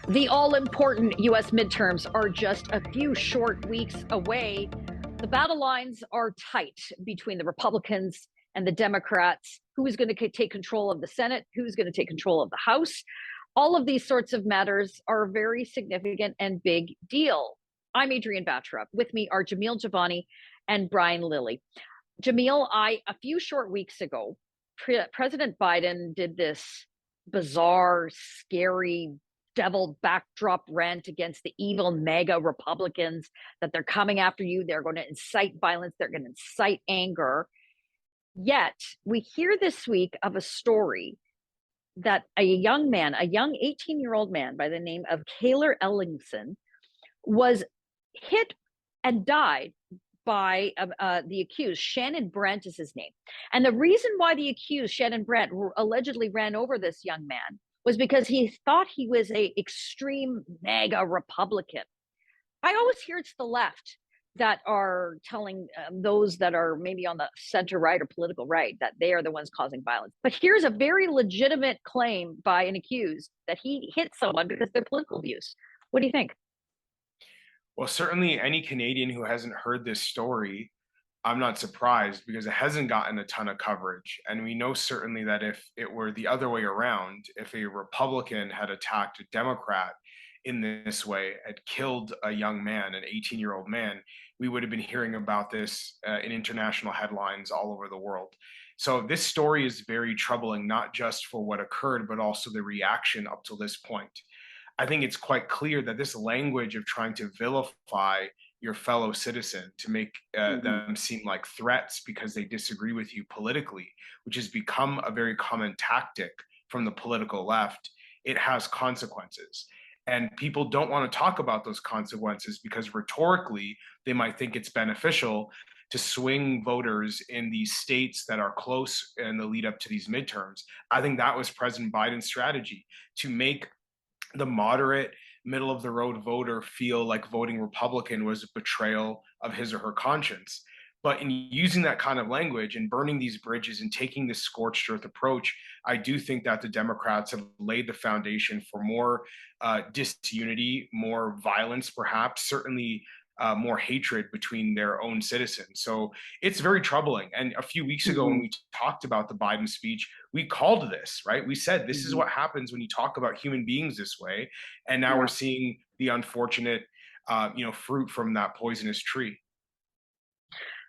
The all-important U.S. midterms are just a few short weeks away. The battle lines are tight between the Republicans and the Democrats. Who is going to take control of the Senate? Who's going to take control of the House? All of these sorts of matters are very significant and big deal. I'm Adrienne Batra. With me are Jamil, Jivani, and Brian Lilley. Jamil, a few short weeks ago, President Biden did this bizarre, scary, devil backdrop rant against the evil MAGA Republicans, that they're coming after you, they're going to incite violence, they're going to incite anger. Yet we hear this week of a story that a young 18-year-old man by the name of Kaylor Ellingson was hit and died by the accused. Shannon Brandt is his name. And the reason why the accused, Shannon Brandt, allegedly ran over this young man was because he thought he was a extreme MAGA Republican. I always hear it's the left that are telling those that are maybe on the center right or political right that they are the ones causing violence. But here's a very legitimate claim by an accused that he hit someone because of their political views. What do you think? Well, certainly any Canadian who hasn't heard this story, I'm not surprised because it hasn't gotten a ton of coverage. And we know certainly that if it were the other way around, if a Republican had attacked a Democrat in this way, had killed a young man, an 18-year-old man, we would have been hearing about this in international headlines all over the world. So this story is very troubling, not just for what occurred, but also the reaction up to this point. I think it's quite clear that this language of trying to vilify your fellow citizen to make them seem like threats because they disagree with you politically, which has become a very common tactic from the political left, it has consequences. And people don't want to talk about those consequences because rhetorically, they might think it's beneficial to swing voters in these states that are close in the lead up to these midterms. I think that was President Biden's strategy to make the moderate middle of the road voter feel like voting Republican was a betrayal of his or her conscience. But in using that kind of language and burning these bridges and taking this scorched earth approach, I do think that the Democrats have laid the foundation for more disunity, more violence, perhaps, certainly more hatred between their own citizens. So it's very troubling. And a few weeks ago, when we talked about the Biden speech, we called this, right? We said, this is what happens when you talk about human beings this way. And now we're seeing the unfortunate, fruit from that poisonous tree.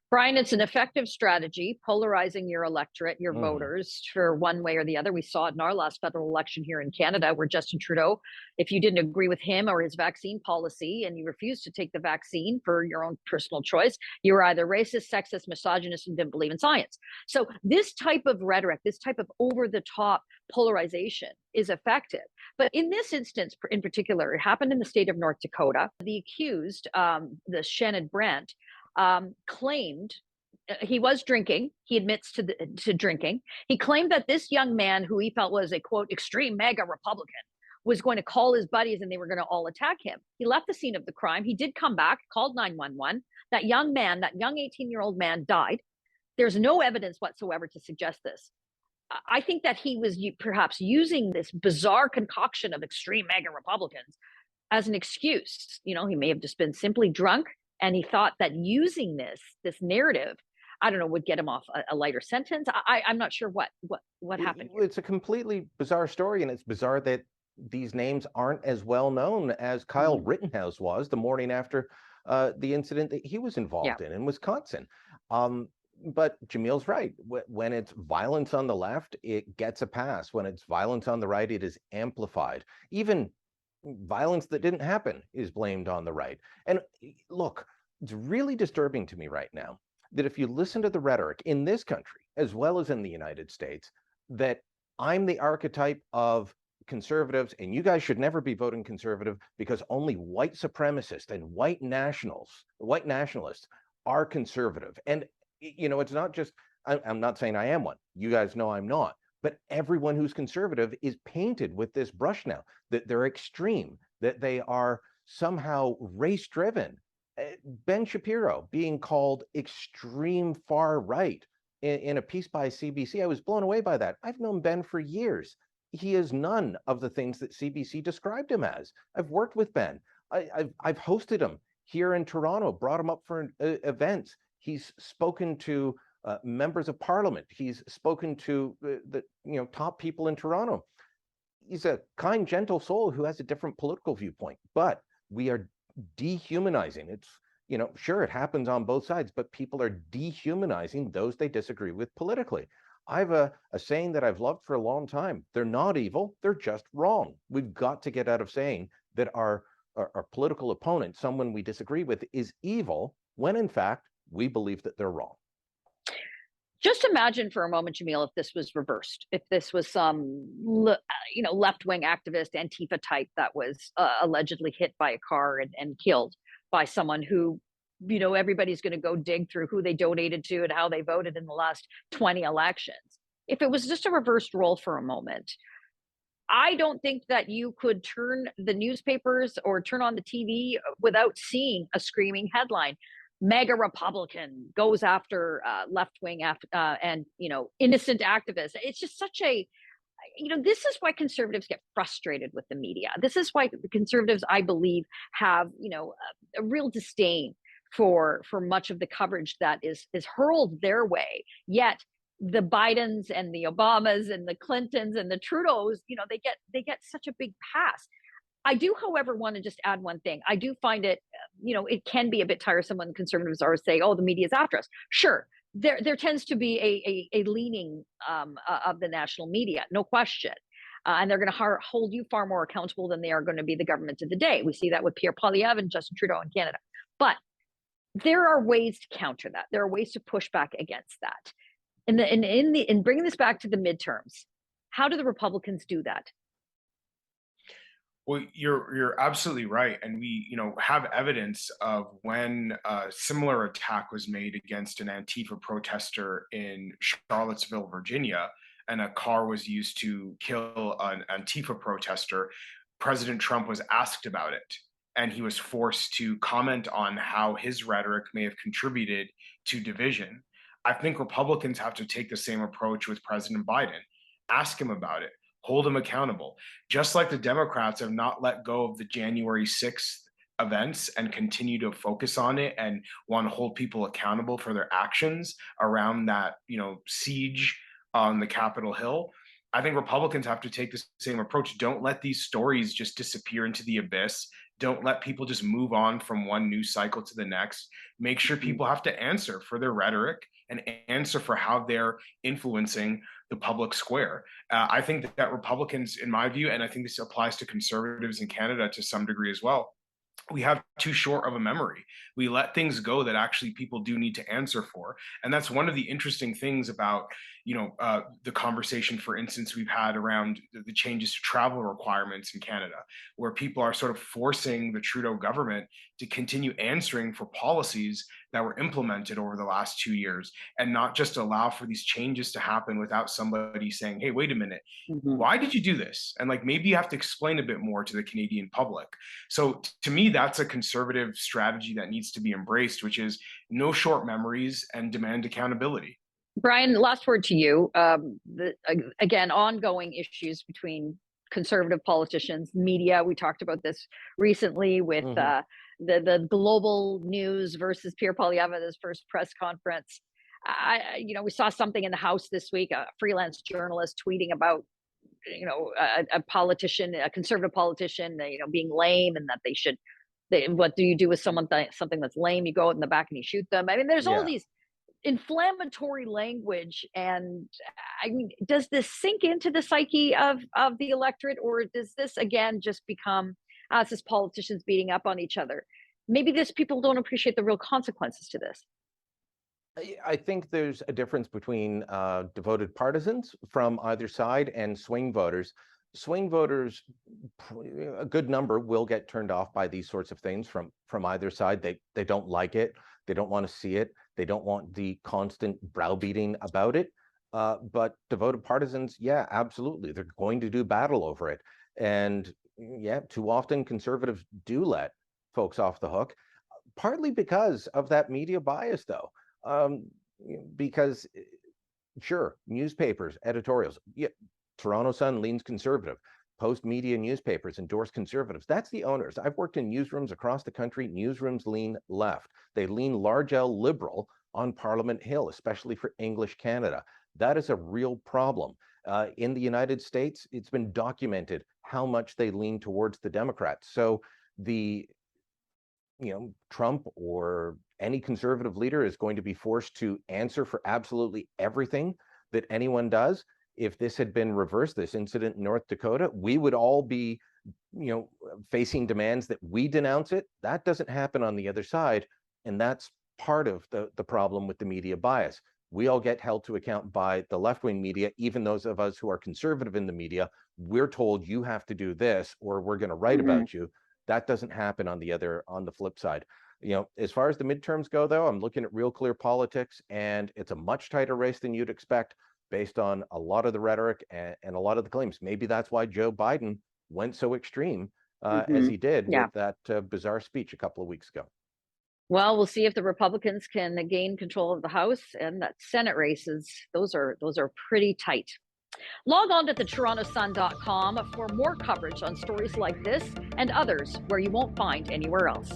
Brian, it's an effective strategy, polarizing your electorate, your voters, for one way or the other. We saw it in our last federal election here in Canada, where Justin Trudeau, if you didn't agree with him or his vaccine policy and you refused to take the vaccine for your own personal choice, you were either racist, sexist, misogynist, and didn't believe in science. So this type of rhetoric, this type of over-the-top polarization is effective. But in this instance, in particular, it happened in the state of North Dakota. The accused, the Shannon Brandt, claimed he was drinking. He admits to drinking. He claimed that this young man, who he felt was a quote extreme MAGA Republican, was going to call his buddies and they were going to all attack him. He left the scene of the crime. He did come back, called 911. That young man, that young 18-year-old man, died. There's no evidence whatsoever to suggest this. I think that he was perhaps using this bizarre concoction of extreme MAGA Republicans as an excuse. He may have just been simply drunk, and he thought that using this narrative, I don't know, would get him off a lighter sentence. I'm not sure what happened here. It's a completely bizarre story, and it's bizarre that these names aren't as well known as Kyle Rittenhouse was the morning after the incident that he was involved in Wisconsin. But Jamil's right. When it's violence on the left, it gets a pass. When it's violence on the right, it is amplified. Even violence that didn't happen is blamed on the right. And look, it's really disturbing to me right now that if you listen to the rhetoric in this country, as well as in the United States, that I'm the archetype of conservatives and you guys should never be voting conservative because only white supremacists and white nationalists are conservative. And, it's not just, I'm not saying I am one. You guys know I'm not. But everyone who's conservative is painted with this brush now, that they're extreme, that they are somehow race-driven. Ben Shapiro being called extreme far right in a piece by CBC. I was blown away by that. I've known Ben for years. He is none of the things that CBC described him as. I've worked with Ben. I've hosted him here in Toronto, brought him up for events. He's spoken to members of parliament. He's spoken to the top people in Toronto. He's a kind, gentle soul who has a different political viewpoint, but we are dehumanizing. It's, sure, it happens on both sides, but people are dehumanizing those they disagree with politically. I have a saying that I've loved for a long time. They're not evil, they're just wrong. We've got to get out of saying that our political opponent, someone we disagree with, is evil, when in fact, we believe that they're wrong. Just imagine for a moment, Jamil, if this was reversed, if this was some, left-wing activist, Antifa type that was allegedly hit by a car and killed by someone who, everybody's going to go dig through who they donated to and how they voted in the last 20 elections. If it was just a reversed role for a moment, I don't think that you could turn the newspapers or turn on the TV without seeing a screaming headline. Mega Republican goes after left-wing and innocent activists. It's just such a, this is why conservatives get frustrated with the media. This is why the conservatives, I believe, have a real disdain for much of the coverage that is hurled their way. Yet the Bidens and the Obamas and the Clintons and the Trudeaus, they get such a big pass. I do, however, want to just add one thing. I do find it, it can be a bit tiresome when conservatives are saying, "Oh, the media is after us." Sure, there tends to be a leaning of the national media, no question, and they're going to hold you far more accountable than they are going to be the government of the day. We see that with Pierre Poilievre and Justin Trudeau in Canada. But there are ways to counter that. There are ways to push back against that. In bringing this back to the midterms, how do the Republicans do that? Well, you're absolutely right, and we have evidence of when a similar attack was made against an Antifa protester in Charlottesville, Virginia, and a car was used to kill an Antifa protester. President Trump was asked about it, and he was forced to comment on how his rhetoric may have contributed to division. I think Republicans have to take the same approach with President Biden. Ask him about it. Hold them accountable. Just like the Democrats have not let go of the January 6th events and continue to focus on it and want to hold people accountable for their actions around that, siege on the Capitol Hill. I think Republicans have to take the same approach. Don't let these stories just disappear into the abyss. Don't let people just move on from one news cycle to the next. Make sure people have to answer for their rhetoric and answer for how they're influencing the public square. I think that Republicans, in my view, and I think this applies to conservatives in Canada to some degree as well, we have too short of a memory. We let things go that actually people do need to answer for. And that's one of the interesting things about, the conversation, for instance, we've had around the changes to travel requirements in Canada, where people are sort of forcing the Trudeau government to continue answering for policies that were implemented over the last 2 years and not just allow for these changes to happen without somebody saying, "Hey, wait a minute, why did you do this?" And maybe you have to explain a bit more to the Canadian public. So to me, that's a conservative strategy that needs to be embraced, which is no short memories and demand accountability. Brian, last word to you. Again, ongoing issues between conservative politicians, media. We talked about this recently with the global news versus Pierre Poilievre's first press conference. We saw something in the House this week, a freelance journalist tweeting about, a politician, a conservative politician, being lame, and that what do you do with something that's lame? You go out in the back and you shoot them. I mean, there's all these inflammatory language, and I mean, does this sink into the psyche of the electorate, or does this again just become us as politicians beating up on each other? Maybe people don't appreciate the real consequences to this. I think there's a difference between devoted partisans from either side and swing voters. Swing voters, a good number, will get turned off by these sorts of things from either side. They don't like it. They don't want to see it. They don't want the constant browbeating about it. But devoted partisans, yeah, absolutely. They're going to do battle over it. And yeah, too often conservatives do let folks off the hook, partly because of that media bias, though. Because sure, newspapers, editorials, yeah, Toronto Sun leans conservative. Post media newspapers endorse conservatives. That's the owners. I've worked in newsrooms across the country. Newsrooms lean left. They lean large L liberal on Parliament Hill, especially for English Canada. That is a real problem. In the United States, it's been documented how much they lean towards the Democrats. So Trump or any conservative leader is going to be forced to answer for absolutely everything that anyone does. If this had been reversed, this incident in North Dakota, we would all be, facing demands that we denounce it. That doesn't happen on the other side. And that's part of the problem with the media bias. We all get held to account by the left-wing media, even those of us who are conservative in the media. We're told you have to do this or we're going to write about you. That doesn't happen on the flip side. As far as the midterms go, though, I'm looking at Real Clear Politics, and it's a much tighter race than you'd expect based on a lot of the rhetoric and a lot of the claims. Maybe that's why Joe Biden went so extreme as he did with that bizarre speech a couple of weeks ago. Well, we'll see if the Republicans can gain control of the House, and that Senate races. Those are pretty tight. Log on to thetorontosun.com for more coverage on stories like this and others where you won't find anywhere else.